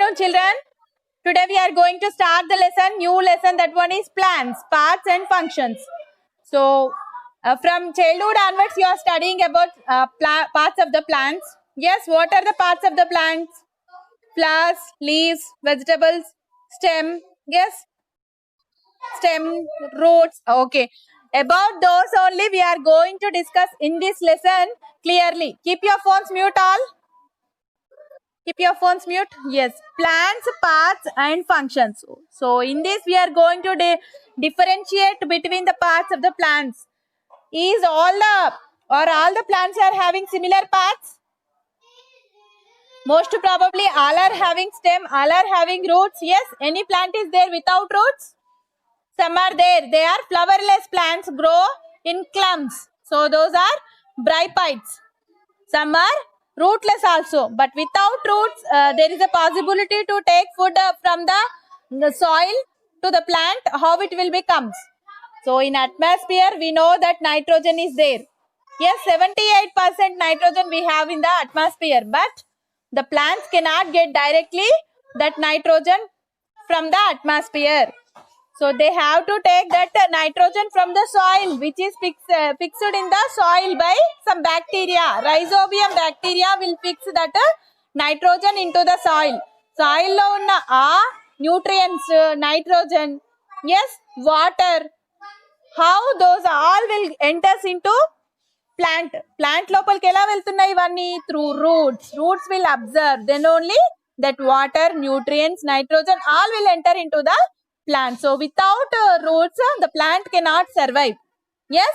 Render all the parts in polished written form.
afternoon, children. Today we are going to start the lesson, new lesson. That one is plants, parts and functions. So, from childhood onwards, you are studying about parts of the plants. Yes, what are the parts of the plants? Flowers, leaves, vegetables, stem. Yes, stem, roots. Okay. About those only we are going to discuss in this lesson clearly. Keep your phones mute all. Keep your phones mute. Yes. Plants, parts and functions. So in this we are going to differentiate between the parts of the plants. Is all the plants are having similar parts? Most probably all are having stem, all are having roots. Yes. Any plant is there without roots? Some are there. They are flowerless plants, grow in clumps. So those are bryophytes. Some are rootless also. But without roots, there is a possibility to take food from the soil to the plant. How it will become? So in atmosphere, we know that nitrogen is there. Yes, 78% nitrogen we have in the atmosphere. But the plants cannot get directly that nitrogen from the atmosphere. So they have to take that nitrogen from the soil, which is fixed in the soil by some bacteria. Rhizobium bacteria will fix that nitrogen into the soil. Soil lo unna nutrients, nitrogen, yes, water, how those all will enters into plant. Plant lopalki ela veltunnayi ivanni through roots. Roots will absorb. Then only that water, nutrients, nitrogen all will enter into the plant. So without roots, the plant cannot survive. Yes,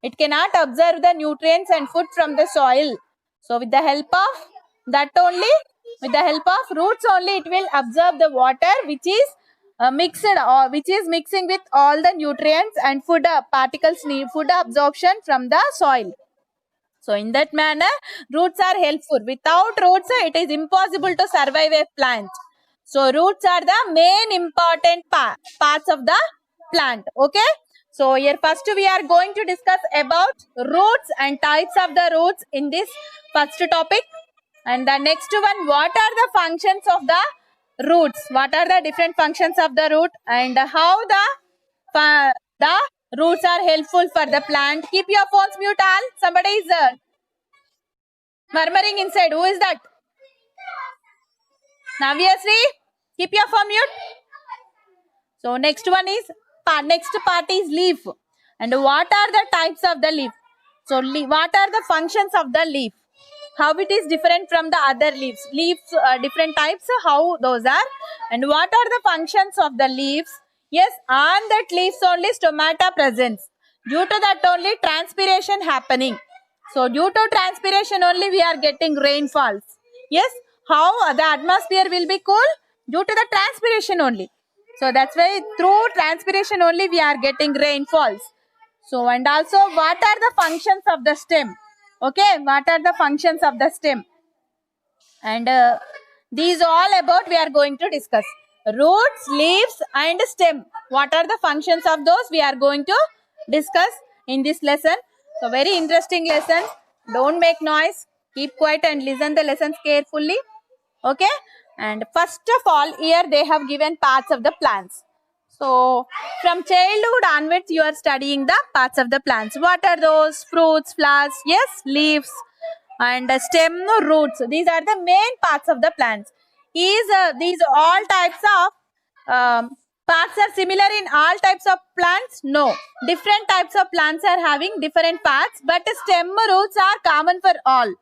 it cannot absorb the nutrients and food from the soil. So with the help of that only, with the help of roots only, it will absorb the water which is mixing with all the nutrients and food particles, food absorption from the soil. So in that manner, roots are helpful. Without roots, it is impossible to survive a plant. So roots are the main important parts of the plant. Okay. So here first we are going to discuss about roots and types of the roots in this first topic. And the next one, what are the functions of the roots? What are the different functions of the root and how the roots are helpful for the plant? Keep your phones mute all. Somebody is murmuring inside. Who is that? Navyasri, keep your phone mute. So next one is next part is leaf. And what are the types of the leaf? So what are the functions of the leaf? How it is different from the other leaves? Leaves different types, how those are, and what are the functions of the leaves? Yes, on that leaves only stomata presents. Due to that only transpiration happening. So due to transpiration only we are getting rainfalls. Yes, how the atmosphere will be cool? Due to the transpiration only. So that's why through transpiration only we are getting rainfalls. So and also what are the functions of the stem? Okay, what are the functions of the stem? And these all about we are going to discuss. Roots, leaves and stem. What are the functions of those we are going to discuss in this lesson. So very interesting lesson. Don't make noise. Keep quiet and listen the lessons carefully. Okay. And first of all, here they have given parts of the plants. So from childhood onwards, you are studying the parts of the plants. What are those? Fruits, flowers, yes, leaves and stem, roots. These are the main parts of the plants. These all types of parts are similar in all types of plants? No. Different types of plants are having different parts, but stem, roots are common for all.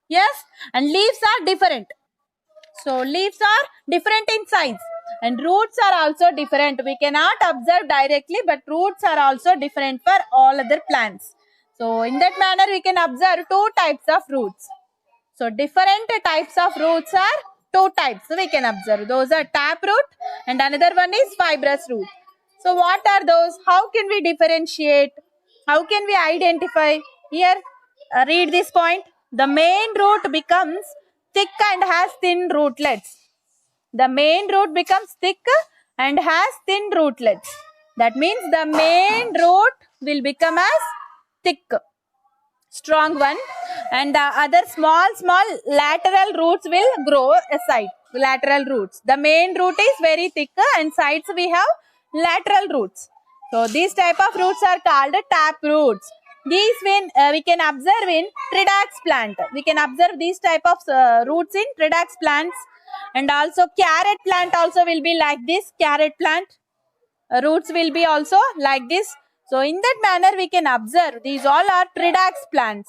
Yes, and leaves are different. So leaves are different in size and roots are also different. We cannot observe directly, but roots are also different for all other plants. So in that manner, we can observe two types of roots. So different types of roots are two types. So we can observe. Those are taproot and another one is fibrous root. So what are those? How can we differentiate? How can we identify? Here, read this point. The main root becomes thick and has thin rootlets. The main root becomes thick and has thin rootlets. That means the main root will become as thick, strong one, and the other small lateral roots will grow aside. lateral roots. The main root is very thick and sides we have lateral roots. So these type of roots are called tap roots. These we can observe in Tridax plant. We can observe these type of roots in Tridax plants, and also carrot plant also will be like this. Carrot plant roots will be also like this. So in that manner we can observe these all are Tridax plants.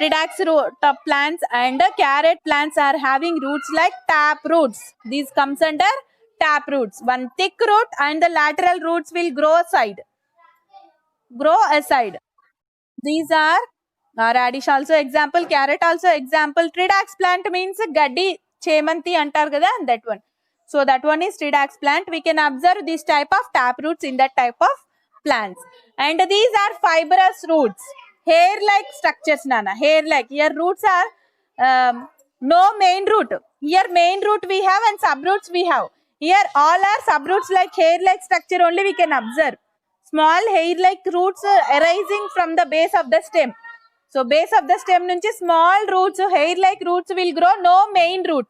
Tridax root plants and carrot plants are having roots like tap roots. These comes under tap roots. One thick root and the lateral roots will grow aside. These are radish also example, carrot also example. Tridax plant means gaddi chemanti antar kada, that one. So that one is Tridax plant. We can observe this type of tap roots in that type of plants. And these are fibrous roots, hair-like structures, Nana. Hair-like. Here roots are no main root. Here main root we have and subroots we have. Here all are subroots like hair-like structure only we can observe. Small hair-like roots arising from the base of the stem. So base of the stem nunchi small roots, hair-like roots will grow, no main root.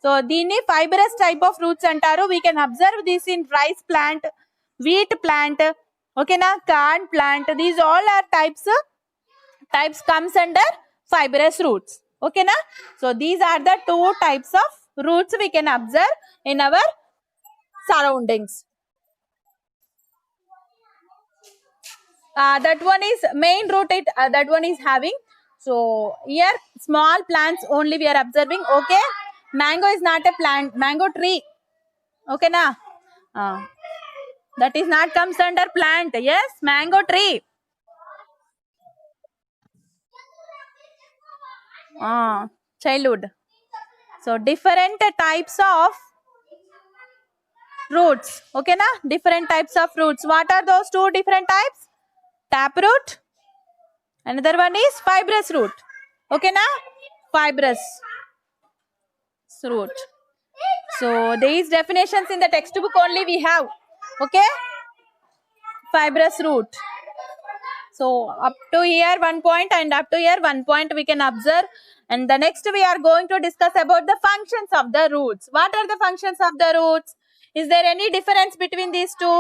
So దీన్ని fibrous type of roots అంటారు. We can observe this in rice plant, wheat plant, okay na, corn plant. These all are types comes under fibrous roots. Okay na. So these are the two types of roots we can observe in our surroundings. That one is main root, that one is having. So here small plants only we are observing. Okay, mango is not a plant, mango tree. Okay na, that is not comes under plant. Yes, mango tree. Childhood. So different types of roots. Okay na, different types of roots. What are those two different types? Taproot. Another one is fibrous root. Okay na, fibrous root. So these definitions in the textbook only we have. Okay, fibrous root. So up to here 1 point and up to here 1 point we can observe. And the next we are going to discuss about the functions of the roots. What are the functions of the roots? Is there any difference between these two?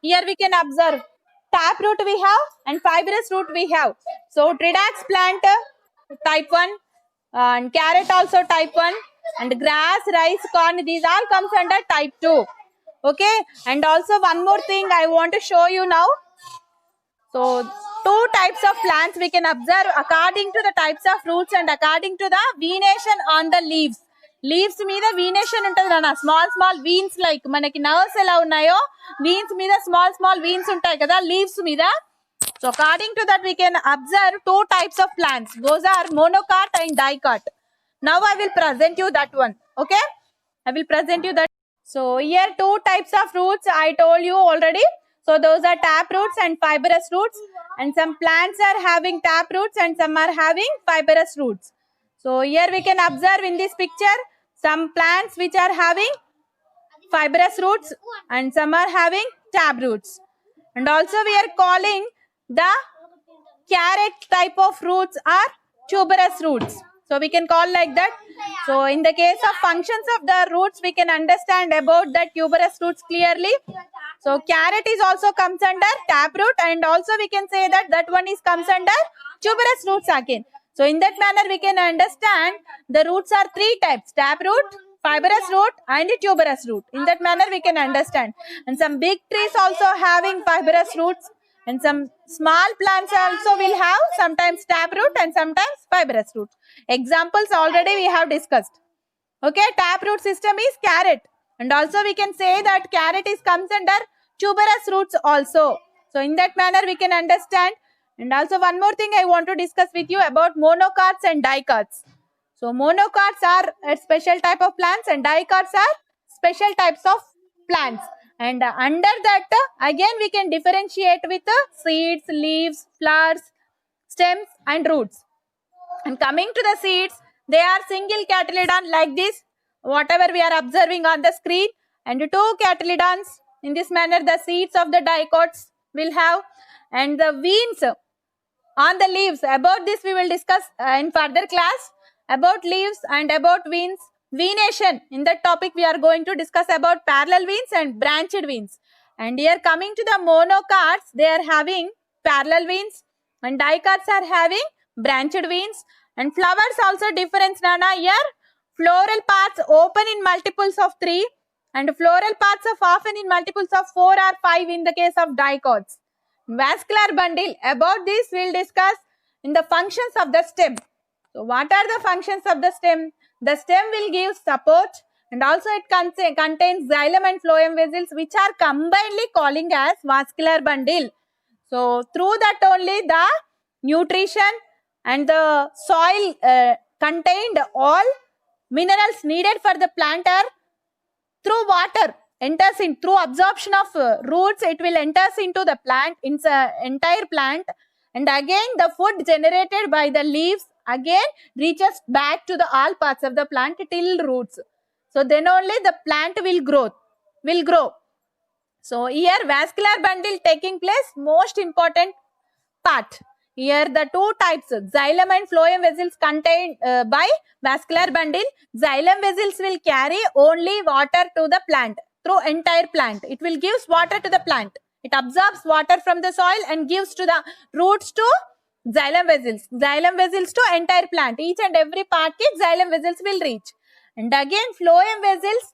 Here we can observe tap root we have and fibrous root we have. So Tridax plant type 1 and carrot also type 1 and grass, rice, corn, these all comes under type 2. Okay, and also one more thing I want to show you now. So two types of plants we can observe according to the types of roots and according to the venation on the leaves. Leaves మీద venation ఉంటుంది నాన్న, small veins like మనకి nerves ఎలా ఉన్నాయో veins మీద small veins ఉంటాయి కదా leaves మీద. So according to that we can observe two types of plants. Those are monocot and dicot. Now I will present you that one. Okay, I will present you that. So here two types of roots I told you already. So those are tap roots and fibrous roots, and some plants are having tap roots and some are having fibrous roots. So here we can observe in this picture some plants which are having fibrous roots and some are having tap roots. And also we are calling the carrot type of roots are tuberous roots. So we can call like that. So in the case of functions of the roots, we can understand about the tuberous roots clearly. So carrot is also comes under taproot, and also we can say that that one is comes under tuberous roots again. So in that manner we can understand the roots are three types: taproot, fibrous root and tuberous root. In that manner we can understand. And some big trees also having fibrous roots, and some small plants also will have sometimes taproot and sometimes fibrous root. Examples already we have discussed. Okay, taproot system is carrot, and also we can say that carrot is comes under tuberous roots also. So in that manner we can understand. And also one more thing I want to discuss with you about monocots and dicots. So monocots are a special type of plants and dicots are special types of plants. And under that again we can differentiate with seeds, leaves, flowers, stems and roots. And coming to the seeds, they are single cotyledon like this, whatever we are observing on the screen, and two cotyledons. In this manner the seeds of the dicots will have, and the veins on the leaves. About this we will discuss in further class, about leaves and about veins. venation. In that topic, we are going to discuss about parallel veins and branched veins. And here coming to the monocots, they are having parallel veins, and dicots are having branched veins. And flowers also difference, Nana. Here, floral parts open in multiples of 3, and floral parts are often in multiples of 4 or 5 in the case of dicots. Vascular bundle. About this, we will discuss in the functions of the stem. So, what are the functions of the stem? The stem will give support, and also it contains xylem and phloem vessels, which are combinedly calling as vascular bundle. So, through that only the nutrition and the soil contained all minerals needed for the plant are through water enters in, through absorption of roots, it will enters into the plant, entire plant, and again the food generated by the leaves again reaches back to the all parts of the plant till roots. So then only the plant will grow. So here vascular bundle taking place, most important part. Here the two types, xylem and phloem vessels contained by vascular bundle. Xylem vessels will carry only water to the plant through entire plant. It will give water to the plant. It absorbs water from the soil and gives to the roots to xylem vessels to entire plant. Each and every part ki xylem vessels will reach. And again phloem vessels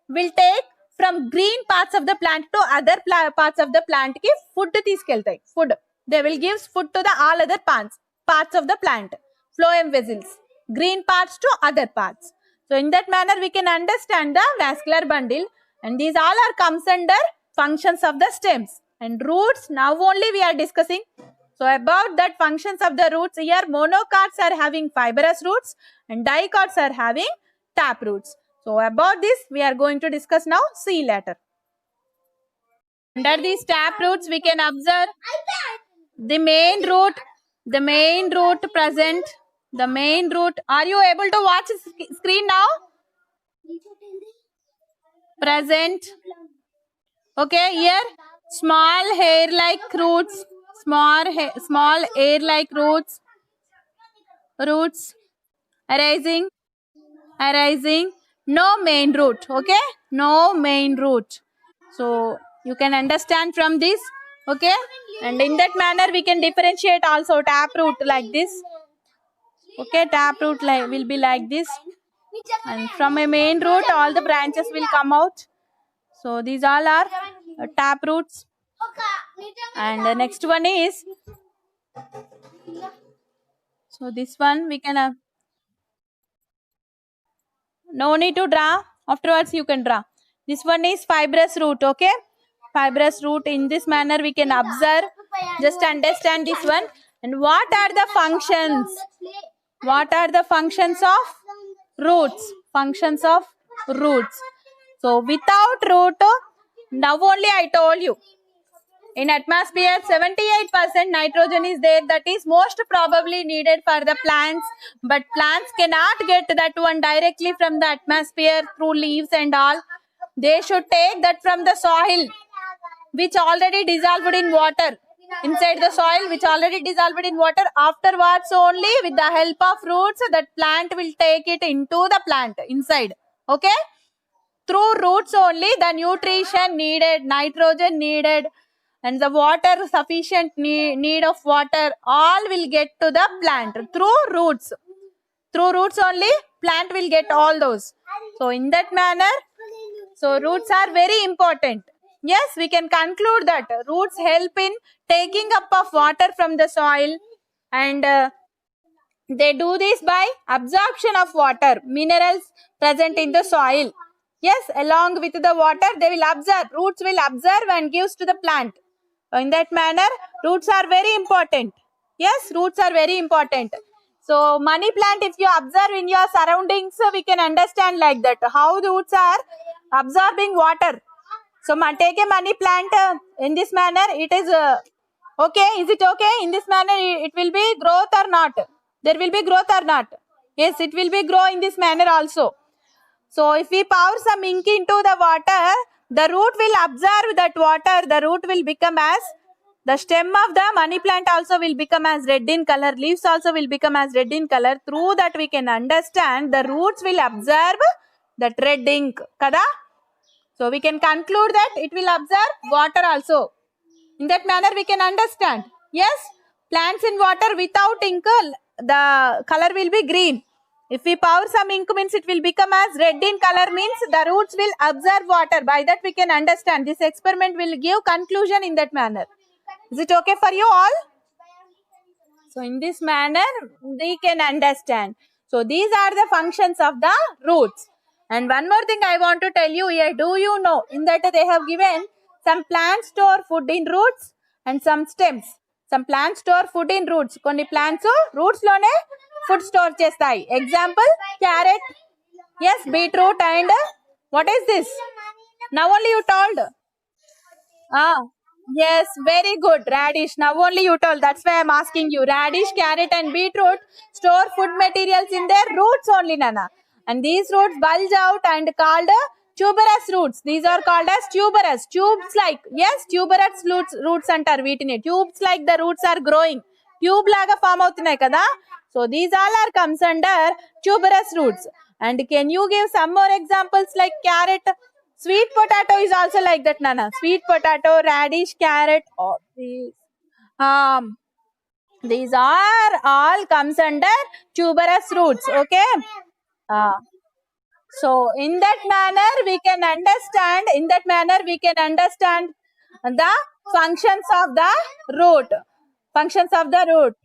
will take from green parts of the plant to other parts of the plant ki food తీసుకెళ్తాయి. Food. They will give food to the all other parts of the plant. Phloem vessels. Green parts to other parts. So in that manner we can understand the vascular bundle, and these all are comes under functions of the stems. And roots, now only we are discussing. So about that functions of the roots, here monocots are having fibrous roots and dicots are having tap roots. So about this we are going to discuss now. See later. Under these tap roots we can observe the main root present. The main root. Are you able to watch screen now? Present. Okay, here small hair-like roots. Small hair-like roots arising. No main root. Okay, no main root. So you can understand from this. Okay, and in that manner we can differentiate also tap root like this. Okay, tap root will be like this, and from a main root all the branches will come out. So these all are tap roots. And the next one is, so this one we can no need to draw, afterwards you can draw. This one is fibrous root. Okay, fibrous root. In this manner we can observe, just understand this one. And what are the functions? What are the functions of roots? Functions of roots. So without root, now only I told you, in atmosphere 78% nitrogen is there, that is most probably needed for the plants, but plants cannot get that one directly from the atmosphere through leaves and all. They should take that from the soil, which already dissolved in water. Inside the soil, which already dissolved in water. Afterwards only, with the help of roots, that plant will take it into the plant inside. Okay, through roots only the nutrition needed, nitrogen needed, and the water, sufficient need of water, all will get to the plant through roots. Through roots only plant will get all those. So in that manner, so roots are very important. Yes, we can conclude that roots help in taking up of water from the soil, and they do this by absorption of water, minerals present in the soil. Yes, along with the water they will absorb, roots will absorb and gives to the plant. In that manner, roots are very important. Yes, roots are very important. So money plant, if you observe in your surroundings, we can understand like that, how roots are absorbing water. So take a money plant in this manner, it is okay. Is it okay? In this manner it will be growth or not? There will be growth or not? Yes, it will be grow in this manner also. So if we pour some ink into the water, the root will absorb that water. The root will become as, the stem of the money plant also will become as red in color. Leaves also will become as red in color. Through that we can understand the roots will absorb that red ink, kada? So we can conclude that it will absorb water also. In that manner we can understand. Yes, plants in water without ink, the color will be green. If we pour some ink means it will become as red in color, means the roots will absorb water. By that we can understand. This experiment will give conclusion in that manner. Is it okay for you all? So in this manner we can understand. So these are the functions of the roots. And one more thing I want to tell you here. Do you know in that they have given some plants store food in roots and some stems. Some plants store food in roots. Konni plants roots lone food store chestayi. Example, carrot, yes, beetroot, and what is this? Now only you told. Ah, yes, very good. Radish. Now only you told. That's why I'm asking you. Radish, carrot, and beetroot store food materials in their roots only, Nana. And these roots bulge out and called tuberous roots. These are called as tuberous. Tubes like, yes, tuberous roots antar వీటిని. Tubes like the roots are growing. Tube laga form అవుతున్నాయి కదా. So these all are comes under tuberous roots. And can you give some more examples like carrot? Sweet potato is also like that, Nana. Sweet potato, radish, carrot, all these. These are all comes under tuberous roots. Okay. So in that manner we can understand. In that manner we can understand the functions of the root. Functions of the root.